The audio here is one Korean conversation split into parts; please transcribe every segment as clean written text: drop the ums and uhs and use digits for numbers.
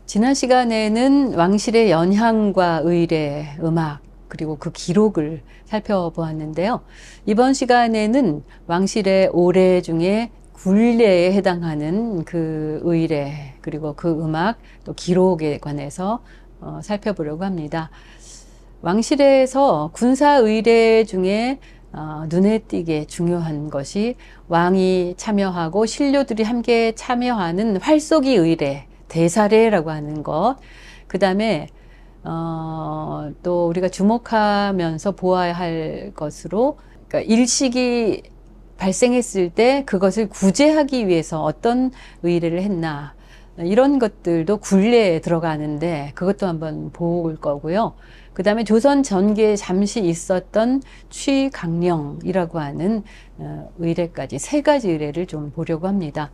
지난 시간에는 왕실의 연향과 의례, 음악, 그리고 그 기록을 살펴보았는데요. 이번 시간에는 왕실의 오례 중에 굴례에 해당하는 그 의례, 그리고 그 음악, 또 기록에 관해서 살펴보려고 합니다. 왕실에서 군사 의례 중에 눈에 띄게 중요한 것이 왕이 참여하고 신료들이 함께 참여하는 활쏘기 의례, 대사례라고 하는 것, 그 다음에 또 우리가 주목하면서 보아야 할 것으로, 그러니까 일식이 발생했을 때 그것을 구제하기 위해서 어떤 의례를 했나, 이런 것들도 굴례에 들어가는데 그것도 한번 볼 거고요. 그 다음에 조선 전기에 잠시 있었던 취강령이라고 하는 의례까지 세 가지 의례를 좀 보려고 합니다.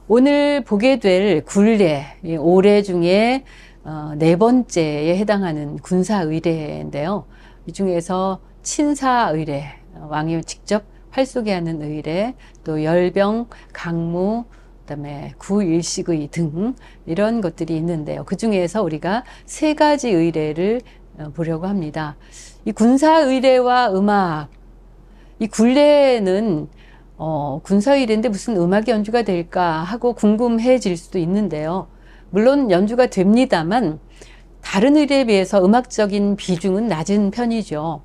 오늘 보게 될 굴례, 오례 중에 네 번째에 해당하는 군사 의례인데요. 이 중에서 친사 의례, 왕이 직접 활쏘게 하는 의례, 또 열병, 강무, 그다음에 구일식의 등 이런 것들이 있는데요. 그 중에서 우리가 세 가지 의례를 보려고 합니다. 이 군사 의례와 음악, 이 굴례는 군사 의례인데 무슨 음악이 연주가 될까 하고 궁금해질 수도 있는데요. 물론 연주가 됩니다만 다른 의례에 비해서 음악적인 비중은 낮은 편이죠.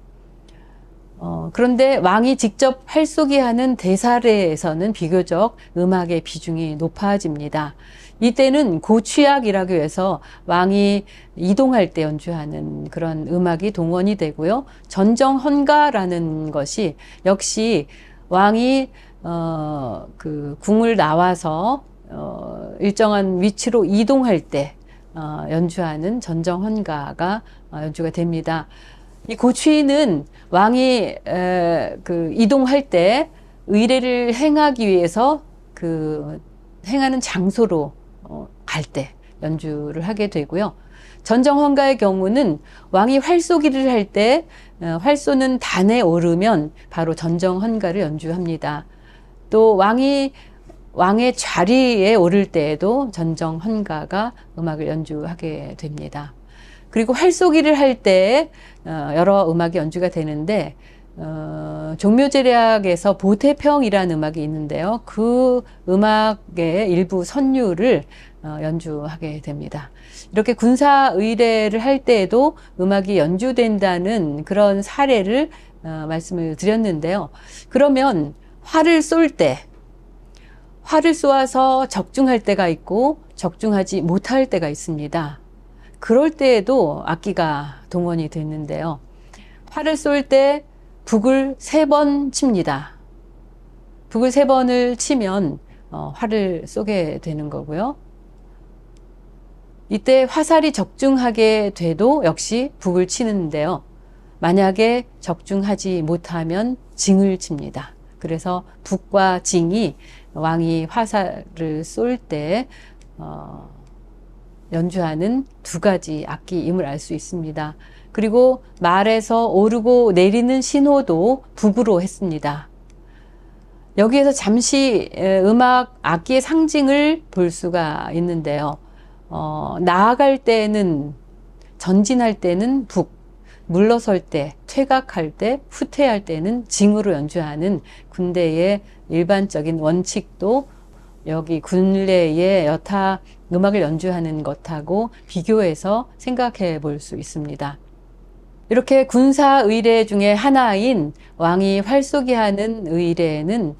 그런데 왕이 직접 활쏘기 하는 대사례에서는 비교적 음악의 비중이 높아집니다. 이때는 고취악이라고 해서 왕이 이동할 때 연주하는 그런 음악이 동원이 되고요. 전정헌가라는 것이 역시 왕이 그 궁을 나와서 일정한 위치로 이동할 때 연주하는 전정헌가가 연주가 됩니다. 이 고취는 왕이 그 이동할 때 의례를 행하기 위해서 그 행하는 장소로 갈 때 연주를 하게 되고요. 전정헌가의 경우는 왕이 활쏘기를 할 때 활쏘는 단에 오르면 바로 전정헌가를 연주합니다. 또 왕의 자리에 오를 때에도 전정헌가가 음악을 연주하게 됩니다. 그리고 활쏘기를 할 때 여러 음악이 연주가 되는데 종묘제략에서 보태평이라는 음악이 있는데요. 그 음악의 일부 선율을 연주하게 됩니다. 이렇게 군사 의례를 할 때에도 음악이 연주된다는 그런 사례를 말씀을 드렸는데요. 그러면 활을 쏘아서 적중할 때가 있고 적중하지 못할 때가 있습니다. 그럴 때에도 악기가 동원이 됐는데요. 활을 쏠 때 북을 3번 칩니다. 북을 3번을 치면 활을 쏘게 되는 거고요. 이때 화살이 적중하게 돼도 역시 북을 치는데요. 만약에 적중하지 못하면 징을 칩니다. 그래서 북과 징이 왕이 화살을 쏠 때 연주하는 두 가지 악기임을 알 수 있습니다. 그리고 말에서 오르고 내리는 신호도 북으로 했습니다. 여기에서 잠시 음악 악기의 상징을 볼 수가 있는데요. 나아갈 때는, 전진할 때는 북, 물러설 때, 퇴각할 때, 후퇴할 때는 징으로 연주하는 군대의 일반적인 원칙도 여기 굴례의 여타 음악을 연주하는 것하고 비교해서 생각해 볼 수 있습니다. 이렇게 군사 의례 중에 하나인 왕이 활쏘기 하는 의례는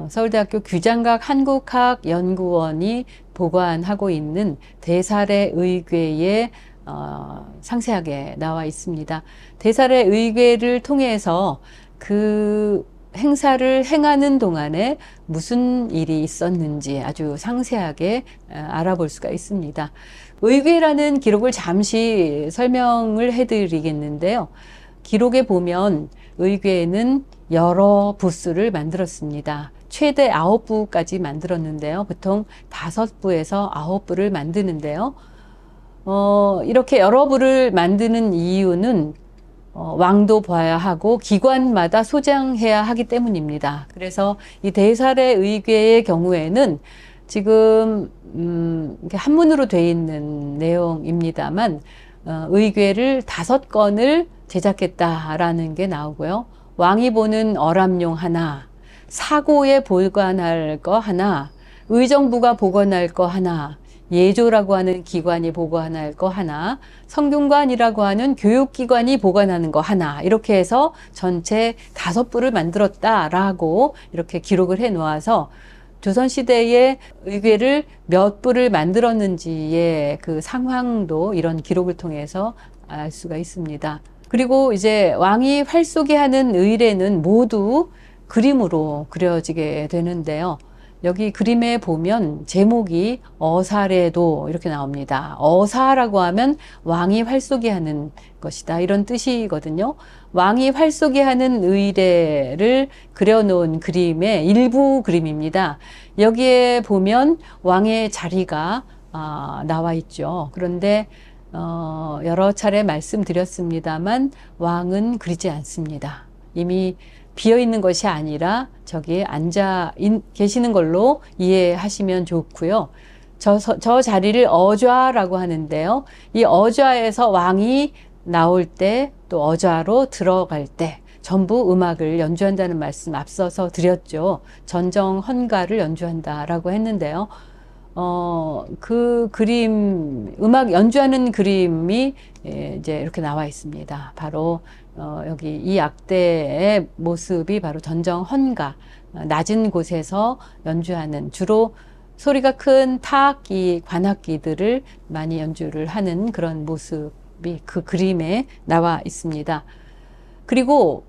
서울대학교 규장각 한국학 연구원이 보관하고 있는 대사례 의궤에 상세하게 나와 있습니다. 대사례 의궤를 통해서 그 행사를 행하는 동안에 무슨 일이 있었는지 아주 상세하게 알아볼 수가 있습니다. 의궤라는 기록을 잠시 설명을 해드리겠는데요. 기록에 보면 의궤는 여러 부수를 만들었습니다. 최대 9부까지 만들었는데요. 보통 5부에서 9부를 만드는데요. 이렇게 여러 부를 만드는 이유는 왕도 봐야 하고 기관마다 소장해야 하기 때문입니다. 그래서 이 대사례 의궤의 경우에는 지금 이렇게 한문으로 돼 있는 내용입니다만 의궤를 5건을 제작했다라는 게 나오고요. 왕이 보는 어람용 하나, 사고에 보관할 거 하나, 의정부가 보관할 거 하나, 예조라고 하는 기관이 보관할 거 하나, 성균관이라고 하는 교육기관이 보관하는 거 하나, 이렇게 해서 전체 5부를 만들었다라고 이렇게 기록을 해 놓아서 조선시대에 의궤를 몇 부를 만들었는지의 그 상황도 이런 기록을 통해서 알 수가 있습니다. 그리고 이제 왕이 활쏘게 하는 의례는 모두 그림으로 그려지게 되는데요. 여기 그림에 보면 제목이 어사례도 이렇게 나옵니다. 어사라고 하면 왕이 활쏘게 하는 것이다, 이런 뜻이거든요. 왕이 활쏘게 하는 의례를 그려놓은 그림의 일부 그림입니다. 여기에 보면 왕의 자리가 나와 있죠. 그런데 여러 차례 말씀드렸습니다만 왕은 그리지 않습니다. 이미 비어 있는 것이 아니라 저기에 앉아 계시는 걸로 이해하시면 좋고요. 저 자리를 어좌라고 하는데요. 이 어좌에서 왕이 나올 때, 또 어좌로 들어갈 때 전부 음악을 연주한다는 말씀 앞서서 드렸죠. 전정 헌가를 연주한다라고 했는데요. 그 그림, 음악 연주하는 그림이 이제 이렇게 나와 있습니다. 바로 여기 이 악대의 모습이 바로 전정 헌가, 낮은 곳에서 연주하는, 주로 소리가 큰 타악기, 관악기들을 많이 연주를 하는 그런 모습이 그 그림에 나와 있습니다. 그리고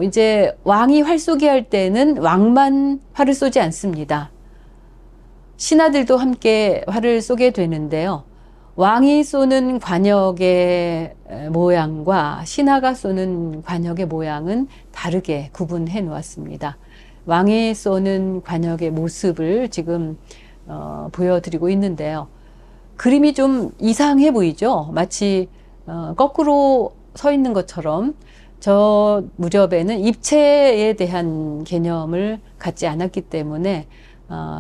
이제 왕이 활 쏘게 할 때는 왕만 활을 쏘지 않습니다. 신하들도 함께 활을 쏘게 되는데요. 왕이 쏘는 관역의 모양과 신하가 쏘는 관역의 모양은 다르게 구분해 놓았습니다. 왕이 쏘는 관역의 모습을 지금 보여드리고 있는데요. 그림이 좀 이상해 보이죠? 마치 거꾸로 서 있는 것처럼. 저 무렵에는 입체에 대한 개념을 갖지 않았기 때문에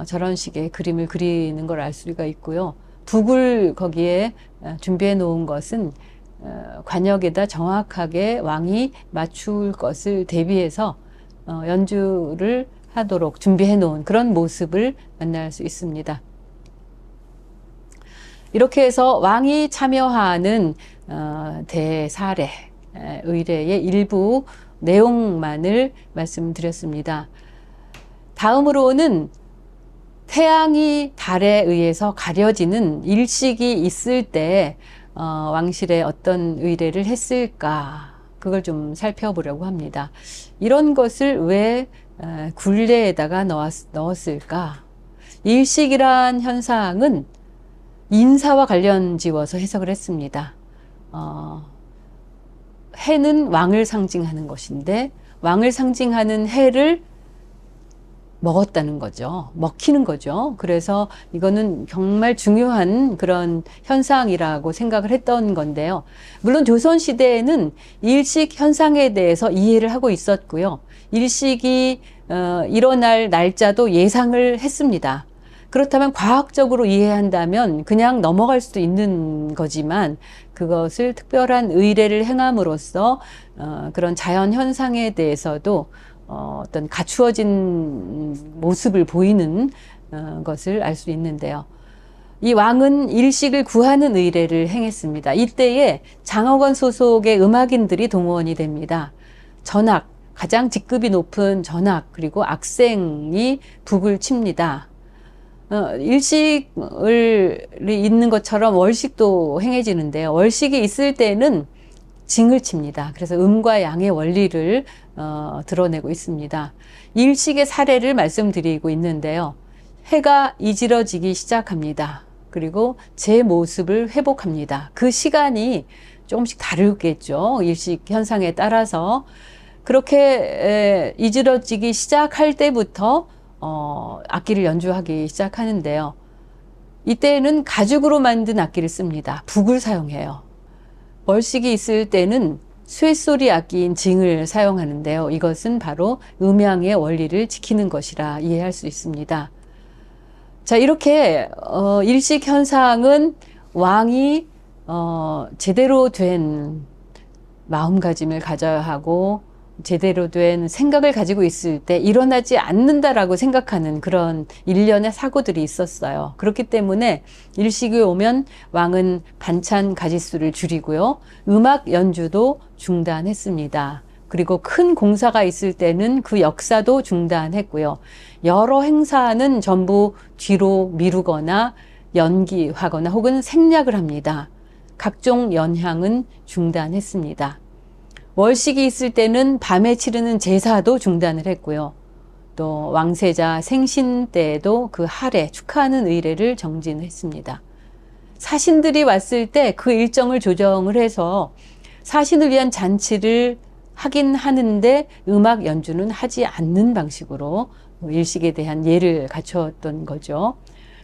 저런 식의 그림을 그리는 걸 알 수가 있고요. 북을 거기에 준비해 놓은 것은 관역에다 정확하게 왕이 맞출 것을 대비해서 연주를 하도록 준비해 놓은 그런 모습을 만날 수 있습니다. 이렇게 해서 왕이 참여하는 대사례, 의례의 일부 내용만을 말씀드렸습니다. 다음으로는 태양이 달에 의해서 가려지는 일식이 있을 때 왕실에 어떤 의례를 했을까, 그걸 좀 살펴보려고 합니다. 이런 것을 왜 굴레에다가 넣었을까? 일식이란 현상은 인사와 관련 지어서 해석을 했습니다. 해는 왕을 상징하는 것인데 왕을 상징하는 해를 먹었다는 거죠. 먹히는 거죠. 그래서 이거는 정말 중요한 그런 현상이라고 생각을 했던 건데요. 물론 조선시대에는 일식 현상에 대해서 이해를 하고 있었고요. 일식이 일어날 날짜도 예상을 했습니다. 그렇다면 과학적으로 이해한다면 그냥 넘어갈 수도 있는 거지만 그것을 특별한 의례를 행함으로써 그런 자연 현상에 대해서도 어떤 갖추어진 모습을 보이는 것을 알 수 있는데요. 이 왕은 일식을 구하는 의례를 행했습니다. 이때에 장허건 소속의 음악인들이 동원이 됩니다. 전악, 가장 직급이 높은 전악, 그리고 악생이 북을 칩니다. 일식이 있는 것처럼 월식도 행해지는데요. 월식이 있을 때는 징을 칩니다. 그래서 음과 양의 원리를 드러내고 있습니다. 일식의 사례를 말씀드리고 있는데요. 해가 이지러지기 시작합니다. 그리고 제 모습을 회복합니다. 그 시간이 조금씩 다르겠죠. 일식 현상에 따라서. 그렇게 이지러지기 시작할 때부터 악기를 연주하기 시작하는데요. 이때는 가죽으로 만든 악기를 씁니다. 북을 사용해요. 월식이 있을 때는 쇠소리 악기인 징을 사용하는데요. 이것은 바로 음양의 원리를 지키는 것이라 이해할 수 있습니다. 자, 이렇게 일식 현상은 왕이 제대로 된 마음가짐을 가져야 하고 제대로 된 생각을 가지고 있을 때 일어나지 않는다라고 생각하는 그런 일련의 사고들이 있었어요. 그렇기 때문에 일식이 오면 왕은 반찬 가짓수를 줄이고요. 음악 연주도 중단했습니다. 그리고 큰 공사가 있을 때는 그 역사도 중단했고요. 여러 행사는 전부 뒤로 미루거나 연기하거나 혹은 생략을 합니다. 각종 연향은 중단했습니다. 월식이 있을 때는 밤에 치르는 제사도 중단을 했고요. 또 왕세자 생신 때에도 그 할애, 축하하는 의례를 정진했습니다. 사신들이 왔을 때 그 일정을 조정을 해서 사신을 위한 잔치를 하긴 하는데 음악 연주는 하지 않는 방식으로 일식에 대한 예를 갖췄던 거죠.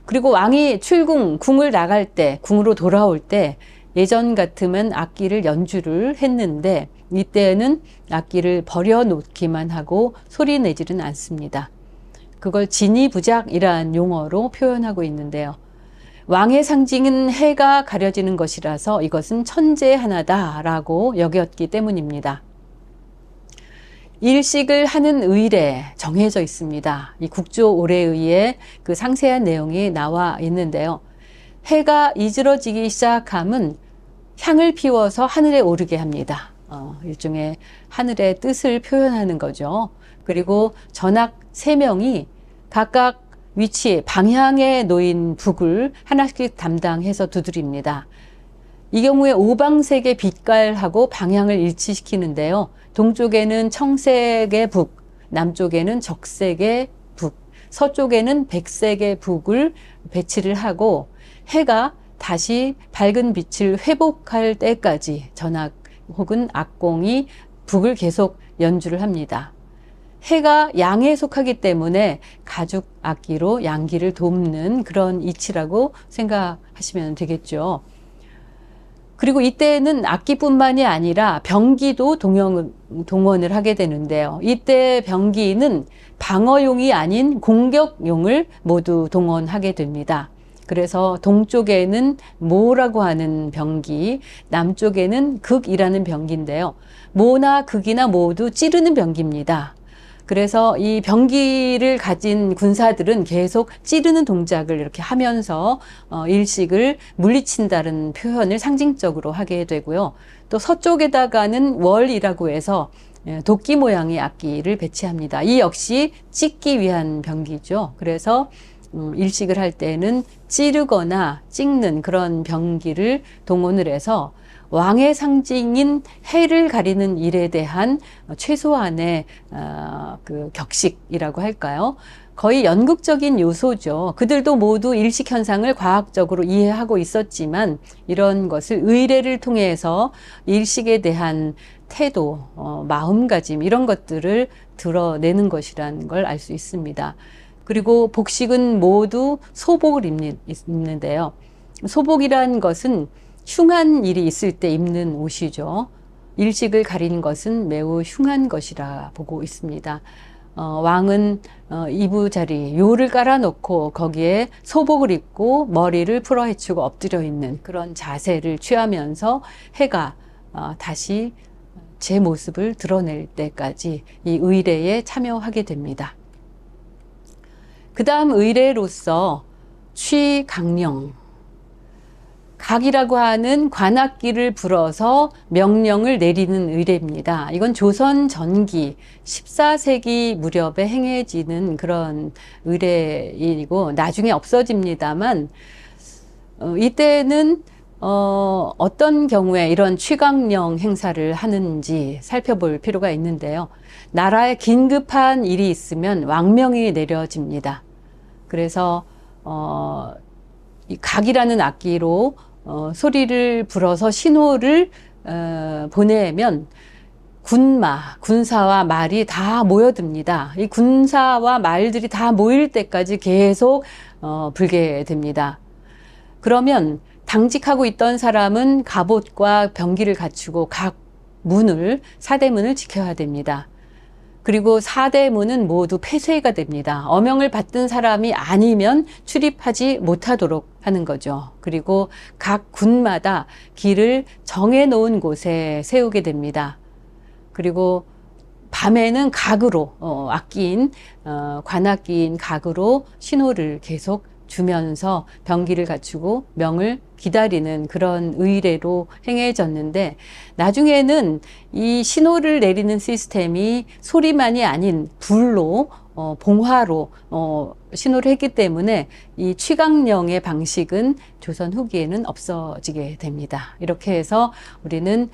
그리고 왕이 출궁, 궁을 나갈 때, 궁으로 돌아올 때 예전 같으면 악기를 연주를 했는데 이때는 악기를 버려놓기만 하고 소리 내지는 않습니다. 그걸 진이부작이라는 용어로 표현하고 있는데요. 왕의 상징은 해가 가려지는 것이라서 이것은 천재의 하나다라고 여겼기 때문입니다. 일식을 하는 의례 정해져 있습니다. 이 국조 오례의에 그 상세한 내용이 나와 있는데요. 해가 이즈러지기 시작하면 향을 피워서 하늘에 오르게 합니다. 일종의 하늘의 뜻을 표현하는 거죠. 그리고 전학 3명이 각각 위치, 방향에 놓인 북을 하나씩 담당해서 두드립니다. 이 경우에 오방색의 빛깔하고 방향을 일치시키는데요. 동쪽에는 청색의 북, 남쪽에는 적색의 북, 서쪽에는 백색의 북을 배치를 하고 해가 다시 밝은 빛을 회복할 때까지 전악 혹은 악공이 북을 계속 연주를 합니다. 해가 양에 속하기 때문에 가죽 악기로 양기를 돕는 그런 이치라고 생각하시면 되겠죠. 그리고 이때는 악기뿐만이 아니라 병기도 동원을 하게 되는데요. 이때 병기는 방어용이 아닌 공격용을 모두 동원하게 됩니다. 그래서 동쪽에는 모라고 하는 병기, 남쪽에는 극이라는 병기인데요. 모나 극이나 모두 찌르는 병기입니다. 그래서 이 병기를 가진 군사들은 계속 찌르는 동작을 이렇게 하면서 일식을 물리친다는 표현을 상징적으로 하게 되고요. 또 서쪽에다가는 월이라고 해서 도끼 모양의 악기를 배치합니다. 이 역시 찢기 위한 병기죠. 그래서 일식을 할 때는 찌르거나 찍는 그런 병기를 동원을 해서 왕의 상징인 해를 가리는 일에 대한 최소한의 그 격식이라고 할까요? 거의 연극적인 요소죠. 그들도 모두 일식 현상을 과학적으로 이해하고 있었지만 이런 것을 의례를 통해서 일식에 대한 태도, 마음가짐 이런 것들을 드러내는 것이라는 걸 알 수 있습니다. 그리고 복식은 모두 소복을 입는데요. 소복이란 것은 흉한 일이 있을 때 입는 옷이죠. 일식을 가리는 것은 매우 흉한 것이라 보고 있습니다. 왕은 이부자리, 요를 깔아놓고 거기에 소복을 입고 머리를 풀어헤치고 엎드려 있는 그런 자세를 취하면서 해가 다시 제 모습을 드러낼 때까지 이 의례에 참여하게 됩니다. 그 다음 의례로서 취강령, 각이라고 하는 관악기를 불어서 명령을 내리는 의례입니다. 이건 조선 전기 14세기 무렵에 행해지는 그런 의례이고 나중에 없어집니다만 이때는 어떤 경우에 이런 취강령 행사를 하는지 살펴볼 필요가 있는데요. 나라에 긴급한 일이 있으면 왕명이 내려집니다. 그래서 이 각이라는 악기로 소리를 불어서 신호를 보내면 군사와 말이 다 모여듭니다. 이 군사와 말들이 다 모일 때까지 계속 불게 됩니다. 그러면 당직하고 있던 사람은 갑옷과 병기를 갖추고 각 문을, 사대문을 지켜야 됩니다. 그리고 4대문은 모두 폐쇄가 됩니다. 어명을 받던 사람이 아니면 출입하지 못하도록 하는 거죠. 그리고 각 군마다 길을 정해놓은 곳에 세우게 됩니다. 그리고 밤에는 각으로 관악기인 각으로 신호를 계속 주면서 병기를 갖추고 명을 기다리는 그런 의례로 행해졌는데, 나중에는 이 신호를 내리는 시스템이 소리만이 아닌 불로 봉화로 신호를 했기 때문에 이 취강령의 방식은 조선 후기에는 없어지게 됩니다. 이렇게 해서 우리는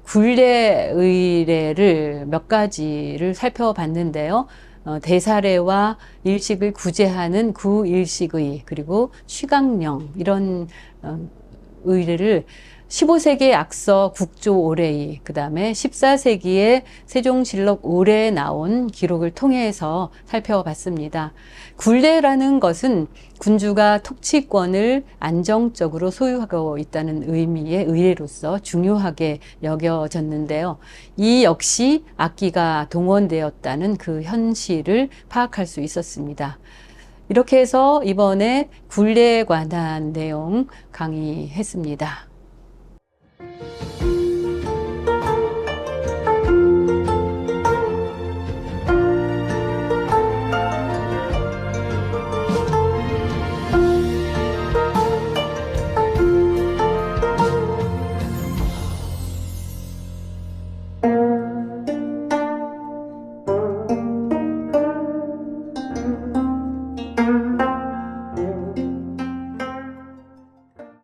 굴례 의례를 몇 가지를 살펴봤는데요. 대사례와 일식을 구제하는 구일식의, 그리고 취강령, 이런 의례를 15세기의 악서 국조 오래의, 그 다음에 14세기의 세종실록 오래에 나온 기록을 통해서 살펴봤습니다. 굴례라는 것은 군주가 통치권을 안정적으로 소유하고 있다는 의미의 의례로서 중요하게 여겨졌는데요. 이 역시 악기가 동원되었다는 그 현실을 파악할 수 있었습니다. 이렇게 해서 이번에 굴례에 관한 내용 강의했습니다.